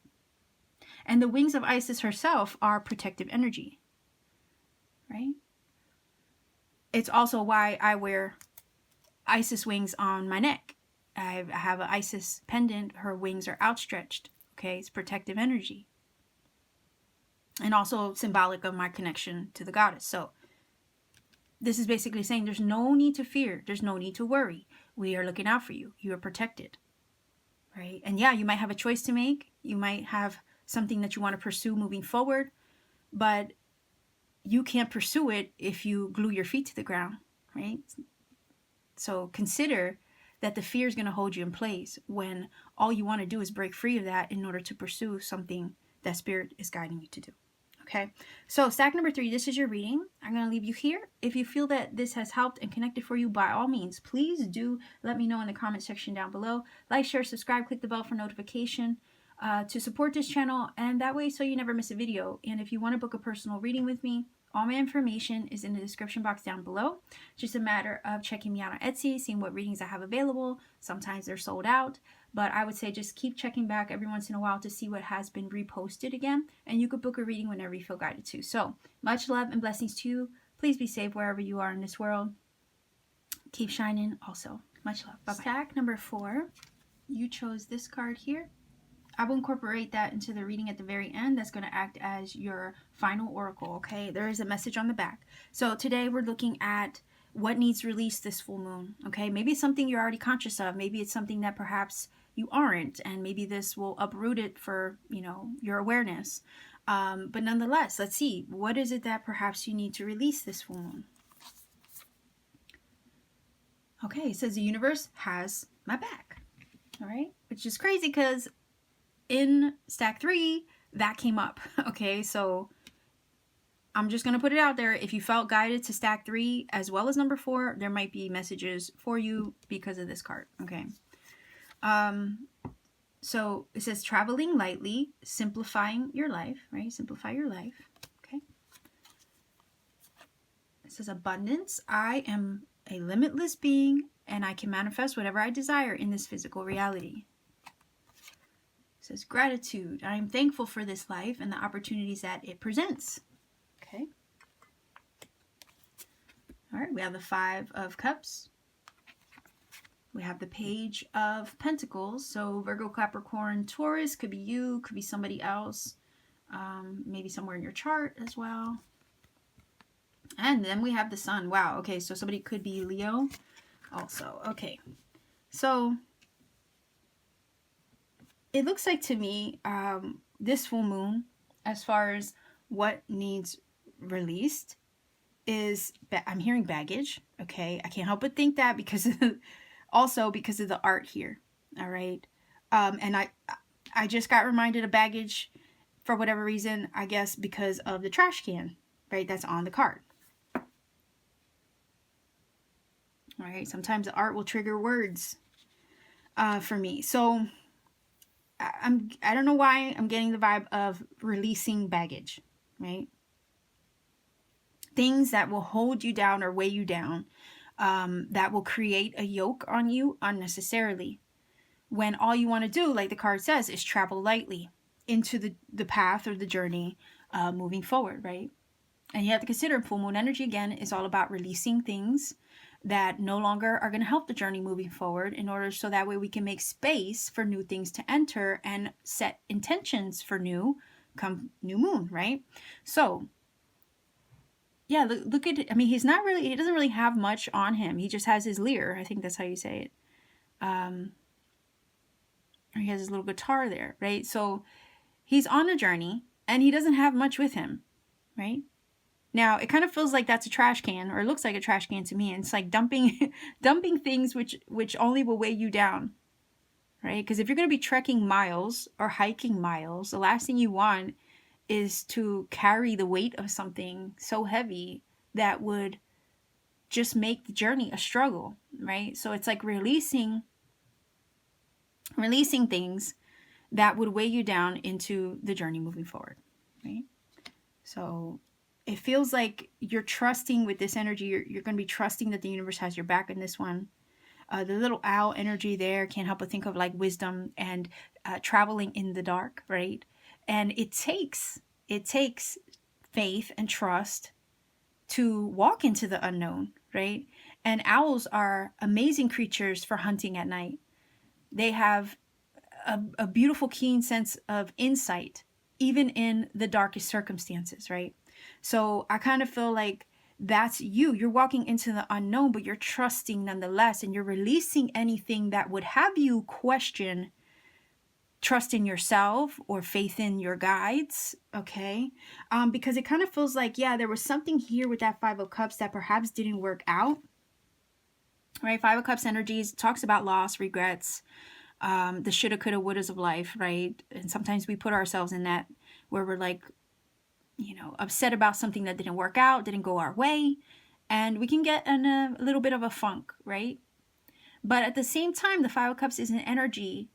And the Wings of Isis herself are protective energy, right? It's also why I wear Isis wings on my neck. I have an Isis pendant. Her wings are outstretched. Okay, it's protective energy. And also symbolic of my connection to the goddess. So this is basically saying there's no need to fear. There's no need to worry. We are looking out for you. You are protected, right? And yeah, you might have a choice to make. You might have something that you want to pursue moving forward, but you can't pursue it if you glue your feet to the ground, right? So consider that the fear is going to hold you in place when all you want to do is break free of that in order to pursue something that Spirit is guiding you to do. Okay, so stack number 3, this is your reading. I'm going to leave you here. If you feel that this has helped and connected for you, by all means, please do let me know in the comment section down below. Like, share, subscribe, click the bell for notification to support this channel, and that way so you never miss a video. And if you want to book a personal reading with me, all my information is in the description box down below. Just a matter of checking me out on Etsy, seeing what readings I have available. Sometimes they're sold out, but I would say just keep checking back every once in a while to see what has been reposted again, and you could book a reading whenever you feel guided to. So much love and blessings to you. Please be safe wherever you are in this world. Keep shining also. Much love. Bye-bye. Stack number 4. You chose this card here. I will incorporate that into the reading at the very end. That's going to act as your final oracle, okay? There is a message on the back. So today we're looking at what needs released this full moon, okay? Maybe it's something you're already conscious of. Maybe it's something that perhaps you aren't, and maybe this will uproot it for, your awareness. But nonetheless, let's see. What is it that perhaps you need to release this full moon? Okay, it says the universe has my back, all right? Which is crazy because in stack 3, that came up. Okay, so I'm just going to put it out there. If you felt guided to stack 3 as well as number 4, there might be messages for you because of this card. Okay. So it says traveling lightly, simplifying your life, right? Simplify your life. Okay. It says abundance. I am a limitless being and I can manifest whatever I desire in this physical reality. Says gratitude. I am thankful for this life and the opportunities that it presents. Okay. All right. We have the 5 of Cups. We have the Page of Pentacles. So Virgo, Capricorn, Taurus could be you, could be somebody else, maybe somewhere in your chart as well. And then we have the Sun. Wow. Okay. So somebody could be Leo also. Okay. So it looks like to me, this full moon, as far as what needs released, is, I'm hearing baggage, okay? I can't help but think that because also because of the art here, all right? And I just got reminded of baggage for whatever reason, I guess because of the trash can, right? That's on the card. All right, sometimes the art will trigger words for me. So I don't know why I'm getting the vibe of releasing baggage, right? Things that will hold you down or weigh you down, that will create a yoke on you unnecessarily. When all you want to do, like the card says, is travel lightly into the path or the journey moving forward, right? And you have to consider full moon energy, again, is all about releasing things that no longer are going to help the journey moving forward, in order so that way we can make space for new things to enter and set intentions for new come new moon, right? So yeah, look at it. I mean, he doesn't really have much on him. He just has his lyre. I think that's how you say it. Or he has his little guitar there, right? So he's on a journey and he doesn't have much with him, right? Now, it kind of feels like that's a trash can, or it looks like a trash can to me. And it's like dumping things which only will weigh you down, right? Because if you're going to be trekking miles or hiking miles, the last thing you want is to carry the weight of something so heavy that would just make the journey a struggle, right? So it's like releasing things that would weigh you down into the journey moving forward, right? So it feels like you're trusting with this energy. You're going to be trusting that the universe has your back in this one. The little owl energy there, can't help but think of like wisdom and traveling in the dark, right? And it takes faith and trust to walk into the unknown, right? And owls are amazing creatures for hunting at night. They have a beautiful, keen sense of insight, even in the darkest circumstances, right? So I kind of feel like that's you. You're walking into the unknown, but you're trusting nonetheless, and you're releasing anything that would have you question trust in yourself or faith in your guides. Okay. Because it kind of feels like, yeah, there was something here with that Five of Cups that perhaps didn't work out, right? Five of Cups energies talks about loss, regrets, the shoulda, coulda, wouldas of life, right? And sometimes we put ourselves in that where we're like, upset about something that didn't work out, didn't go our way, and we can get in a little bit of a funk, right? But at the same time, the Five of Cups is an energy.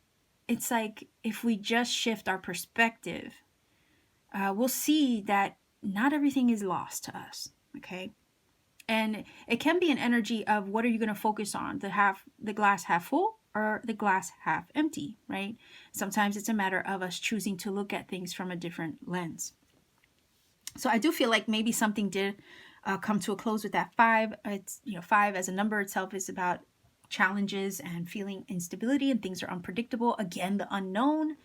It's like if we just shift our perspective, we'll see that not everything is lost to us, okay? And it can be an energy of what are you going to focus on, the glass half full or the glass half empty, right? Sometimes it's a matter of us choosing to look at things from a different lens. So I do feel like maybe something did come to a close with that five. It's, five as a number itself is about challenges and feeling instability, and things are unpredictable. Again, the unknown.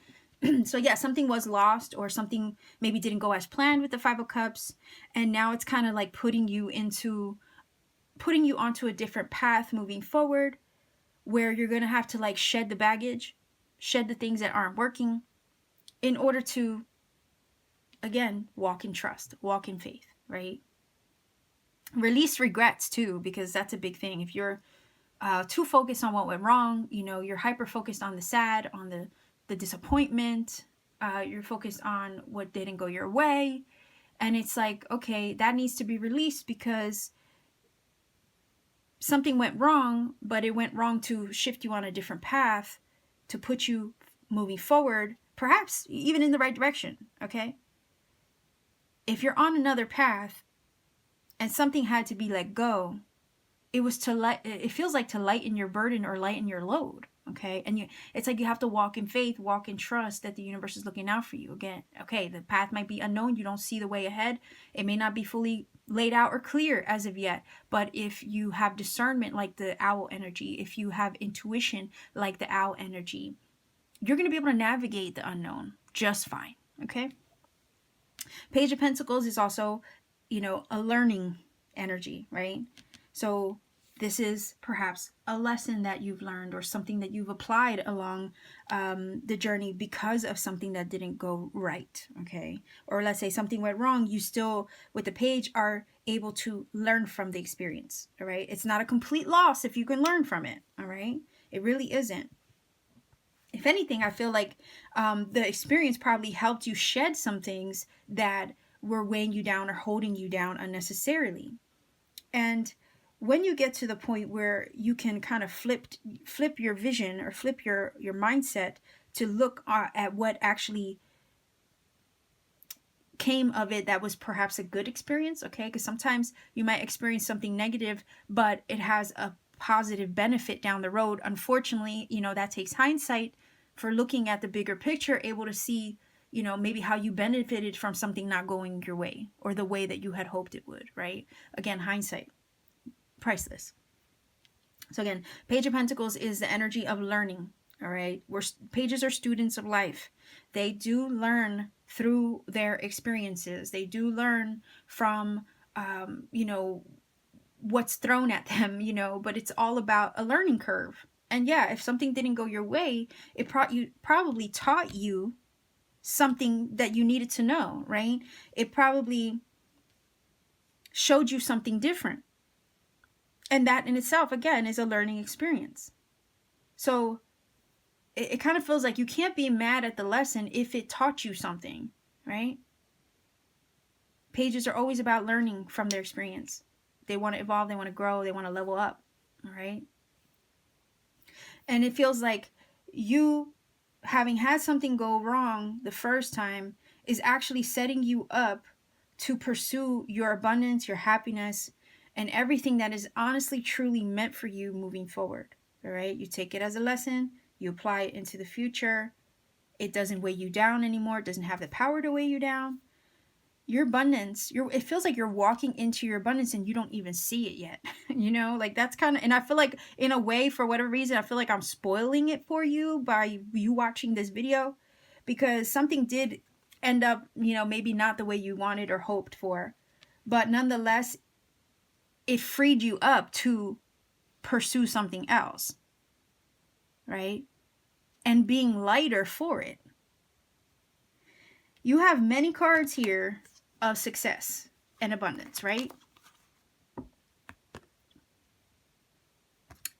So yeah, something was lost, or something maybe didn't go as planned with the Five of Cups, and now it's kind of like putting you onto a different path moving forward, where you're going to have to like shed the baggage, shed the things that aren't working, in order to, again, walk in trust, walk in faith, right? Release regrets too, because that's a big thing. If you're too focused on what went wrong, you're hyper focused on the sad, on the disappointment, you're focused on what didn't go your way, and it's like, okay, that needs to be released because something went wrong, but it went wrong to shift you on a different path, to put you moving forward, perhaps even in the right direction, okay? If you're on another path and something had to be let go, it feels like to lighten your burden or lighten your load, okay? And it's like you have to walk in faith, walk in trust that the universe is looking out for you. Again, okay, the path might be unknown, you don't see the way ahead, it may not be fully laid out or clear as of yet, but if you have discernment like the owl energy, if you have intuition like the owl energy, you're going to be able to navigate the unknown just fine, okay? Page of Pentacles is also, a learning energy, right? So this is perhaps a lesson that you've learned or something that you've applied along the journey because of something that didn't go right, okay? Or let's say something went wrong, you still, with the page, are able to learn from the experience, all right? It's not a complete loss if you can learn from it, all right? It really isn't. If anything, I feel like the experience probably helped you shed some things that were weighing you down or holding you down unnecessarily. And when you get to the point where you can kind of flip your vision or flip your mindset to look at what actually came of it that was perhaps a good experience, okay? Because sometimes you might experience something negative, but it has a positive benefit down the road. Unfortunately, that takes hindsight for looking at the bigger picture, able to see, maybe how you benefited from something not going your way or the way that you had hoped it would, right? Again, hindsight, priceless. So again, Page of Pentacles is the energy of learning, all right? Pages are students of life. They do learn through their experiences. They do learn from, what's thrown at them, but it's all about a learning curve. And yeah, if something didn't go your way, it probably taught you something that you needed to know, right? It probably showed you something different. And that in itself, again, is a learning experience. So it kind of feels like you can't be mad at the lesson if it taught you something, right? Pages are always about learning from their experience. They want to evolve, they want to grow, they want to level up, all right? And it feels like you having had something go wrong the first time is actually setting you up to pursue your abundance, your happiness, and everything that is honestly, truly meant for you moving forward, all right? You take it as a lesson, you apply it into the future. It doesn't weigh you down anymore. It doesn't have the power to weigh you down. Your abundance, it feels like you're walking into your abundance and you don't even see it yet. Like that's kind of, and I feel like in a way, for whatever reason, I feel like I'm spoiling it for you by you watching this video, because something did end up, maybe not the way you wanted or hoped for, but nonetheless, it freed you up to pursue something else, right? And being lighter for it. You have many cards here of success and abundance, right?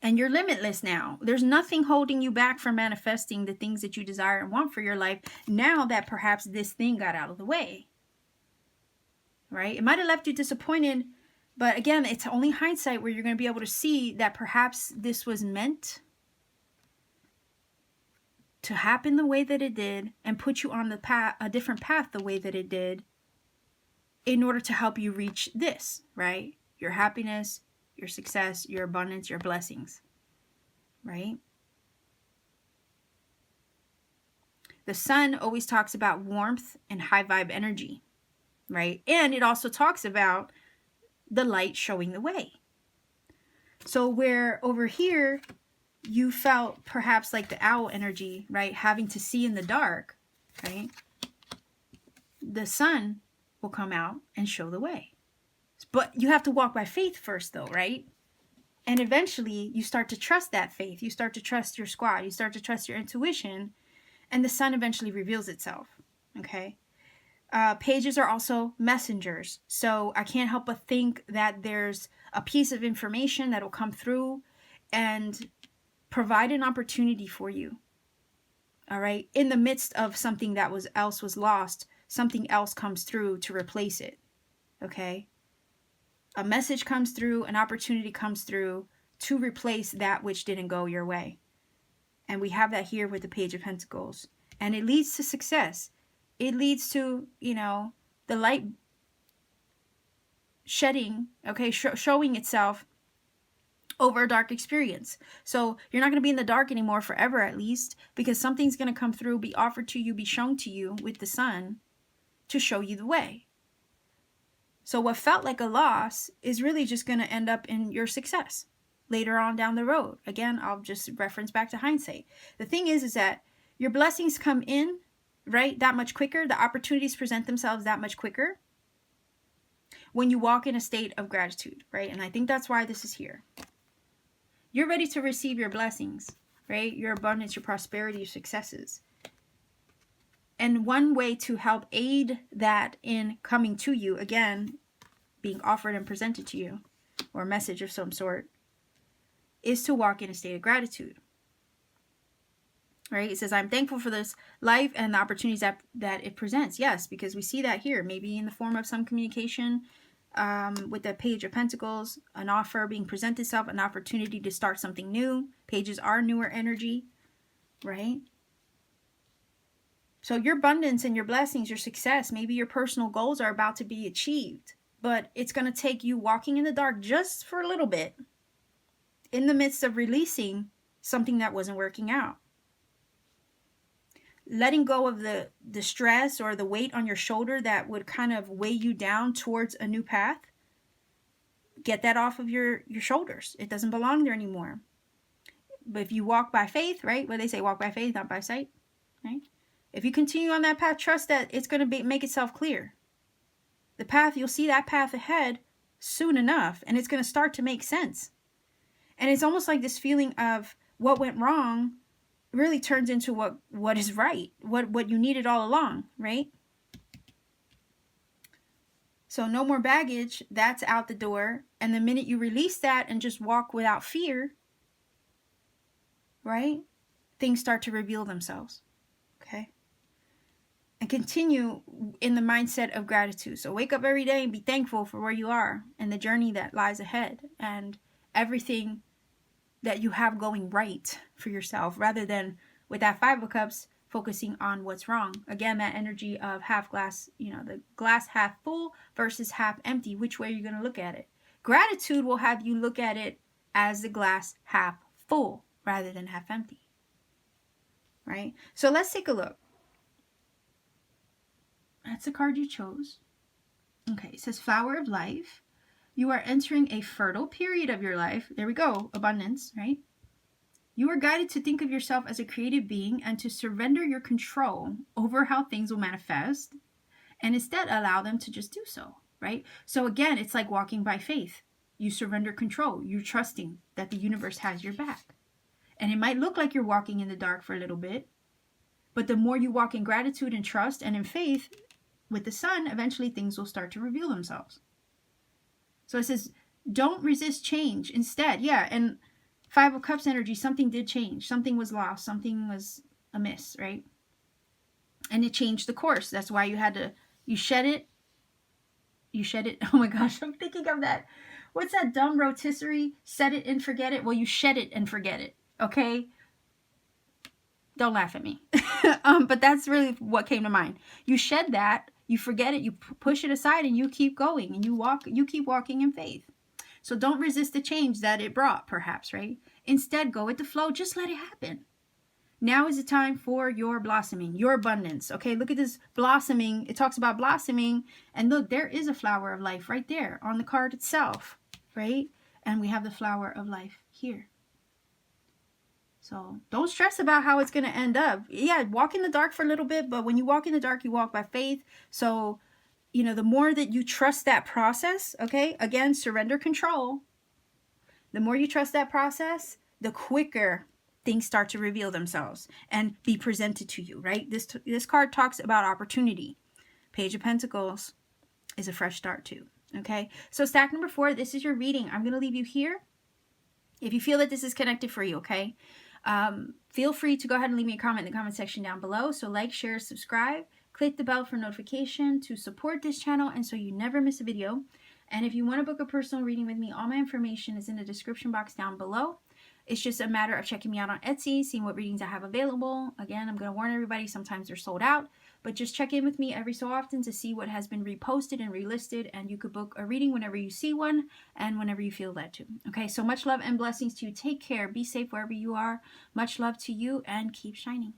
And you're limitless now. There's nothing holding you back from manifesting the things that you desire and want for your life now that perhaps this thing got out of the way, right? It might have left you disappointed, but again, it's only hindsight where you're going to be able to see that perhaps this was meant to happen the way that it did and put you on the path, a different path the way that it did, in order to help you reach this, right? Your happiness, your success, your abundance, your blessings, right? The sun always talks about warmth and high vibe energy, right? And it also talks about the light showing the way. So where over here you felt perhaps like the owl energy, right? Having to see in the dark, right? The sun will come out and show the way. But you have to walk by faith first though, right? And eventually you start to trust that faith. You start to trust your squad. You start to trust your intuition. And the sun eventually reveals itself, okay? Pages are also messengers. So I can't help but think that there's a piece of information that will come through and provide an opportunity for you, all right? In the midst of something that was lost, something else comes through to replace it, okay? A message comes through, an opportunity comes through to replace that which didn't go your way. And we have that here with the Page of Pentacles. And it leads to success. It leads to, you know, the light shedding, okay, showing itself over a dark experience. So you're not going to be in the dark anymore forever, at least, because something's going to come through, be offered to you, be shown to you with the sun to show you the way. So what felt like a loss is really just going to end up in your success later on down the road. Again, I'll just reference back to hindsight. The thing is that your blessings come in, right, that much quicker. The opportunities present themselves that much quicker when you walk in a state of gratitude, right? And I think that's why this is here. You're ready to receive your blessings, right? Your abundance, your prosperity, your successes. And one way to help aid that in coming to you, again, being offered and presented to you, or a message of some sort, is to walk in a state of gratitude. Right? It says, I'm thankful for this life and the opportunities that it presents. Yes, because we see that here, maybe in the form of some communication with the Page of Pentacles, an offer being presented itself, an opportunity to start something new. Pages are newer energy, right? So your abundance and your blessings, your success, maybe your personal goals are about to be achieved, but it's going to take you walking in the dark just for a little bit in the midst of releasing something that wasn't working out. Letting go of the stress or the weight on your shoulder that would kind of weigh you down towards a new path. Get that off of your shoulders. It doesn't belong there anymore. But if you walk by faith, right? Where they say walk by faith, not by sight, right? If you continue on that path, trust that it's going to make itself clear. The path, you'll see that path ahead soon enough, and it's going to start to make sense. And it's almost like this feeling of what went wrong really turns into what is right, what you needed all along, right? So no more baggage, that's out the door. And the minute you release that and just walk without fear, right? Things start to reveal themselves, okay? And continue in the mindset of gratitude. So wake up every day and be thankful for where you are and the journey that lies ahead and everything that you have going right for yourself, rather than with that Five of Cups focusing on what's wrong. Again, that energy of half glass, you know, the glass half full versus half empty. Which way are you going to look at it? Gratitude will have you look at it as the glass half full rather than half empty, right? So let's take a look. That's the card you chose. Okay, it says Flower of Life. You are entering a fertile period of your life. There we go, abundance, right? You are guided to think of yourself as a creative being and to surrender your control over how things will manifest and instead allow them to just do so, right? So again, it's like walking by faith. You surrender control. You're trusting that the universe has your back. And it might look like you're walking in the dark for a little bit, but the more you walk in gratitude and trust and in faith with the sun, eventually things will start to reveal themselves. So it says, don't resist change. Instead, and Five of Cups energy, something did change. Something was lost. Something was amiss, right? And it changed the course. That's why you shed it. You shed it. Oh my gosh, I'm thinking of that. What's that dumb rotisserie? Set it and forget it. Well, you shed it and forget it. Okay? Don't laugh at me. But that's really what came to mind. You shed that, you forget it, you push it aside, and you keep going, and you keep walking in faith. So don't resist the change that it brought, perhaps, right? Instead, go with the flow. Just let it happen. Now is the time for your blossoming, your abundance. Okay, look at this blossoming. It talks about blossoming. And look, there is a flower of life right there on the card itself, right? And we have the flower of life here. So don't stress about how it's going to end up. Yeah, walk in the dark for a little bit, but when you walk in the dark, you walk by faith. So, the more that you trust that process, okay, again, surrender control. The more you trust that process, the quicker things start to reveal themselves and be presented to you, right? This card talks about opportunity. Page of Pentacles is a fresh start too, okay? So stack number 4, this is your reading. I'm going to leave you here if you feel that this is connected for you, okay? Feel free to go ahead and leave me a comment in the comment section down below. So like, share, subscribe, click the bell for notification to support this channel and so you never miss a video. And if you want to book a personal reading with me, all my information is in the description box down below. It's just a matter of checking me out on Etsy, seeing what readings I have available. Again, I'm going to warn everybody, sometimes they're sold out, but just check in with me every so often to see what has been reposted and relisted, and you could book a reading whenever you see one and whenever you feel led to. Okay, so much love and blessings to you. Take care. Be safe wherever you are. Much love to you and keep shining.